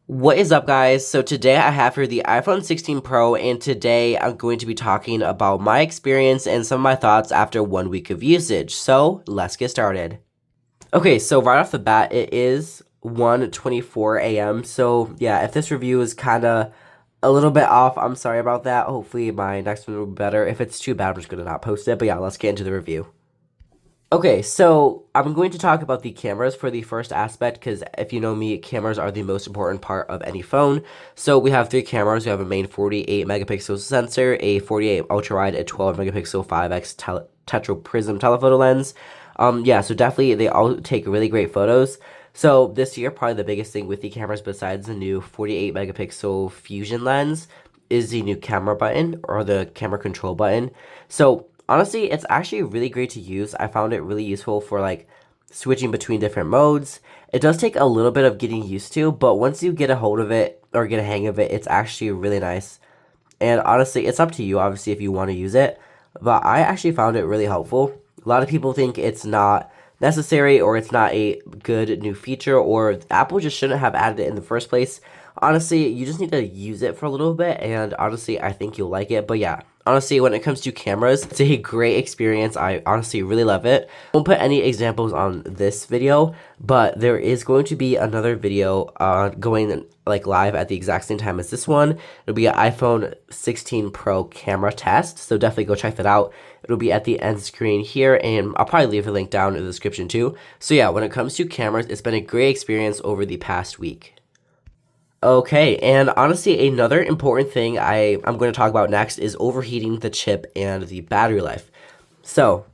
What is up, guys? So today I have here the iPhone 16 Pro, and today I'm going to be talking about my experience and some of my thoughts after 1 week of usage. So let's get started. Okay, so right off the bat, it is 1:24 a.m. So yeah, if this review is kind of a little bit off, I'm sorry about that. Hopefully my next one will be better. If it's too bad, I'm just going to not post it. But yeah, let's get into the review. Okay, so I'm going to talk about the cameras for the first aspect because if you know me, cameras are the most important part of any phone. So we have three cameras. We have a main 48 megapixel sensor, a 48 ultra wide, a 12 megapixel 5x tetra prism telephoto lens. Yeah, so definitely they all take really great photos. So this year, probably the biggest thing with the cameras besides the new 48 megapixel fusion lens is the new camera button or the camera control button. So honestly, it's actually really great to use. I found it really useful for like switching between different modes. It does take a little bit of getting used to, but once you get a hold of it or get a hang of it, it's actually really nice. And honestly, it's up to you, obviously, if you want to use it. But I actually found it really helpful. A lot of people think it's not necessary or it's not a good new feature or Apple just shouldn't have added it in the first place. Honestly, you just need to use it for a little bit, and honestly, I think you'll like it. But yeah, honestly, when it comes to cameras, it's a great experience. I honestly really love it. I won't put any examples on this video, but there is going to be another video going like live at the exact same time as this one. It'll be an iPhone 16 Pro camera test, so definitely go check that out. It'll be at the end screen here, and I'll probably leave a link down in the description too. So yeah, when it comes to cameras, it's been a great experience over the past week. Okay, and honestly, another important thing I'm going to talk about next is overheating the chip and the battery life. So,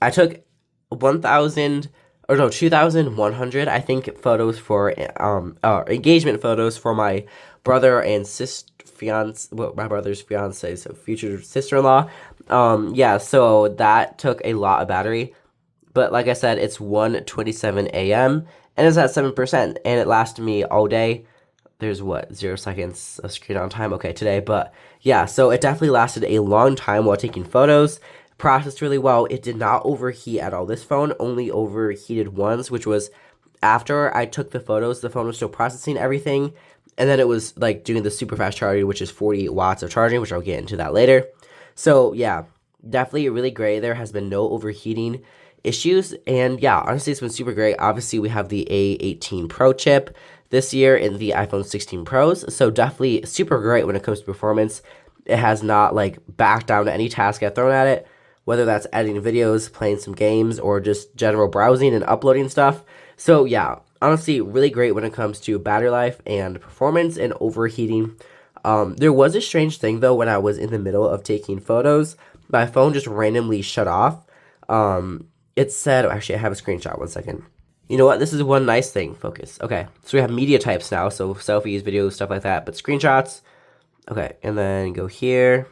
I took 1,000 or no 2,100 I think photos for engagement photos for my brother and my brother's fiance, so future sister-in-law. Yeah, so that took a lot of battery, but like I said, it's 1:27 a.m. and it's at 7%, and it lasted me all day. There's what, 0 seconds of screen on time, okay, today. But yeah, so it definitely lasted a long time while taking photos, processed really well. It did not overheat at all. This phone only overheated once, which was after I took the photos. The phone was still processing everything, and then it was like doing the super fast charging, which is 48 watts of charging, which I'll get into that later. So yeah, definitely really great. There has been no overheating issues, and yeah, honestly, it's been super great. Obviously, we have the A18 Pro chip this year in the iPhone 16 Pros, so definitely super great when it comes to performance. It has not like backed down to any task I've thrown at it, whether that's editing videos, playing some games, or just general browsing and uploading stuff. So yeah, honestly, really great when it comes to battery life and performance and overheating. There was a strange thing though when I was in the middle of taking photos, my phone just randomly shut off. It said, actually, I have a screenshot. 1 second. You know what? This is one nice thing. Focus. Okay. So we have media types now. So selfies, videos, stuff like that. But screenshots. Okay. And then go here.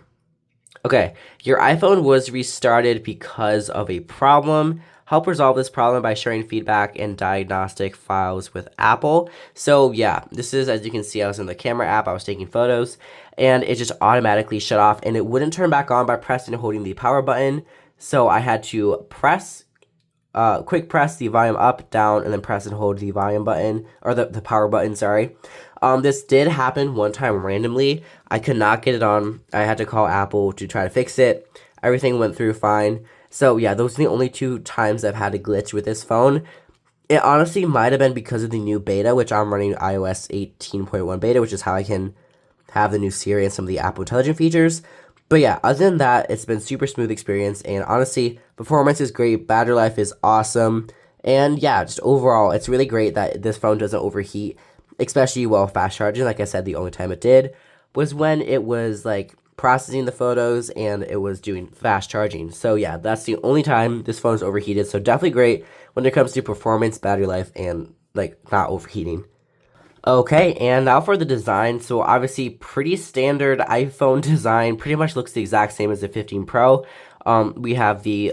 Okay. Your iPhone was restarted because of a problem. Help resolve this problem by sharing feedback and diagnostic files with Apple. So yeah, this is, as you can see, I was in the camera app. I was taking photos. And it just automatically shut off. And it wouldn't turn back on by pressing and holding the power button. So I had to quick press the volume up, down, and then press and hold the volume button, or the power button, sorry. This did happen one time randomly. I could not get it on. I had to call Apple to try to fix it. Everything went through fine. So yeah, those are the only 2 times I've had a glitch with this phone. It honestly might have been because of the new beta, which I'm running iOS 18.1 beta, which is how I can have the new Siri and some of the Apple Intelligent features. But yeah, other than that, it's been super smooth experience, and honestly, performance is great, battery life is awesome, and yeah, just overall, it's really great that this phone doesn't overheat, especially while fast charging. Like I said, the only time it did was when it was like processing the photos and it was doing fast charging. So yeah, that's the only time this phone is overheated, so definitely great when it comes to performance, battery life, and like not overheating. Okay, and now for the design. So obviously pretty standard iPhone design, pretty much looks the exact same as the 15 Pro. We have the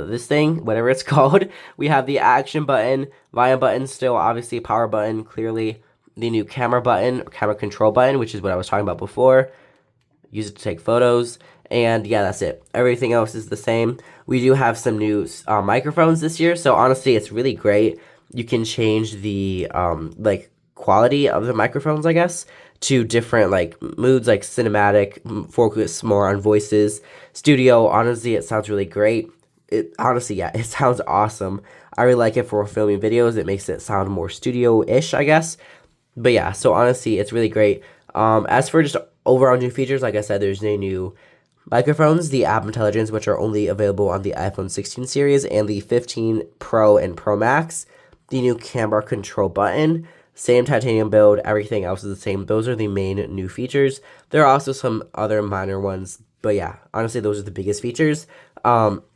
this thing, whatever it's called. We have the action button, volume button, still obviously power button, clearly the new camera button, camera control button, which is what I was talking about before. Use it to take photos, and yeah, that's it. Everything else is the same. We do have some new microphones this year, so honestly, it's really great. You can change the like quality of the microphones, I guess, to different like moods, like cinematic, focus more on voices. Studio, honestly, it sounds really great. It honestly, yeah, it sounds awesome. I really like it for filming videos. It makes it sound more studio-ish, I guess. But yeah, so honestly, it's really great. As for just overall new features, like I said, there's no new microphones, the app intelligence, which are only available on the iPhone 16 series and the 15 Pro and Pro Max, the new camera control button, same titanium build, everything else is the same. Those are the main new features. There are also some other minor ones, but yeah, honestly, those are the biggest features.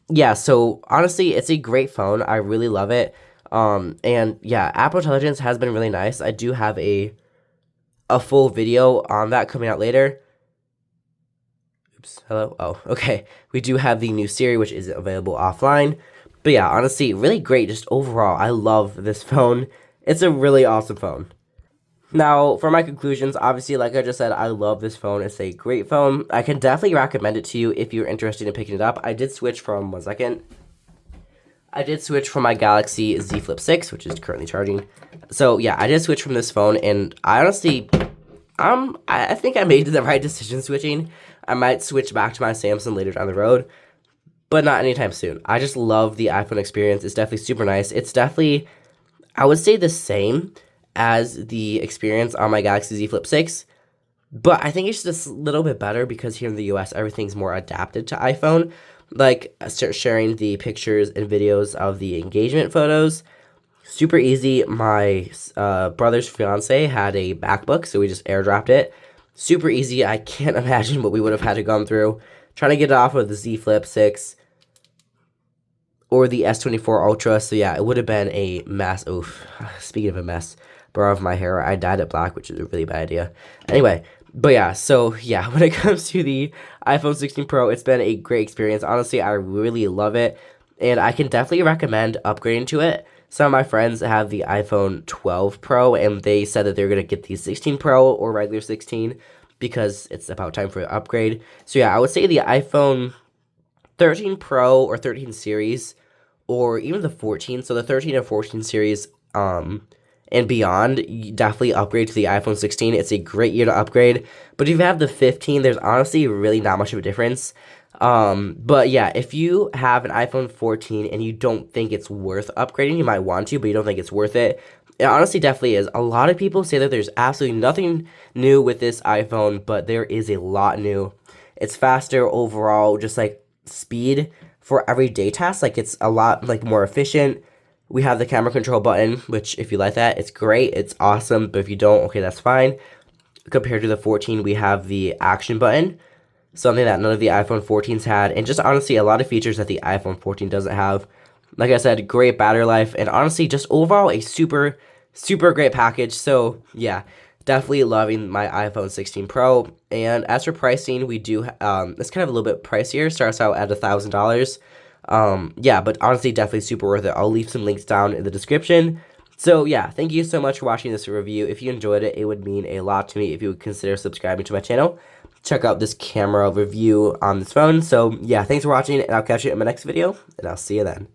Yeah, so honestly, it's a great phone. I really love it. And yeah, Apple Intelligence has been really nice. I do have a full video on that coming out later. Oops, hello? Oh, okay. We do have the new Siri, which is available offline. But yeah, honestly, really great. Just overall, I love this phone. It's a really awesome phone. Now, for my conclusions, obviously, like I just said, I love this phone. It's a great phone. I can definitely recommend it to you if you're interested in picking it up. I did switch from, one second. I did switch from my Galaxy Z Flip 6, which is currently charging. So yeah, I did switch from this phone, and I honestly, I think I made the right decision switching. I might switch back to my Samsung later down the road, but not anytime soon. I just love the iPhone experience. It's definitely super nice. It's definitely, I would say, the same as the experience on my Galaxy Z Flip 6, but I think it's just a little bit better because here in the US, everything's more adapted to iPhone. Like, start sharing the pictures and videos of the engagement photos. Super easy. My brother's fiance had a MacBook, so we just airdropped it. Super easy. I can't imagine what we would have had to go through trying to get it off of the Z Flip 6 or the S24 Ultra. So yeah, it would have been a mess. Oof. Speaking of a mess, borrow of my hair. I dyed it black, which is a really bad idea. Anyway, but yeah, so yeah, when it comes to the iPhone 16 Pro, it's been a great experience. Honestly, I really love it, and I can definitely recommend upgrading to it. Some of my friends have the iPhone 12 Pro, and they said that they're going to get the 16 Pro or regular 16 because it's about time for an upgrade. So yeah, I would say the iPhone 13 Pro or 13 series, or even the 14. So the 13 and 14 series, and beyond, you definitely upgrade to the iPhone 16. It's a great year to upgrade. But if you have the 15, there's honestly really not much of a difference. But yeah, if you have an iPhone 14 and you don't think it's worth upgrading, you might want to, but you don't think it's worth it. It honestly definitely is. A lot of people say that there's absolutely nothing new with this iPhone, but there is a lot new. It's faster overall, just like speed for everyday tasks. Like, it's a lot like more efficient. We have the camera control button, which if you like that, it's great. It's awesome. But if you don't, okay, that's fine. Compared to the 14, we have the action button, something that none of the iPhone 14s had, and just honestly a lot of features that the iPhone 14 doesn't have. Like I said, great battery life, and honestly just overall a super, super great package. So yeah, definitely loving my iPhone 16 Pro. And as for pricing, we do, it's kind of a little bit pricier, starts out at $1,000. Yeah, but honestly, definitely super worth it. I'll leave some links down in the description. So yeah, thank you so much for watching this review. If you enjoyed it, it would mean a lot to me if you would consider subscribing to my channel. Check out this camera review on this phone. So yeah, thanks for watching, and I'll catch you in my next video, and I'll see you then.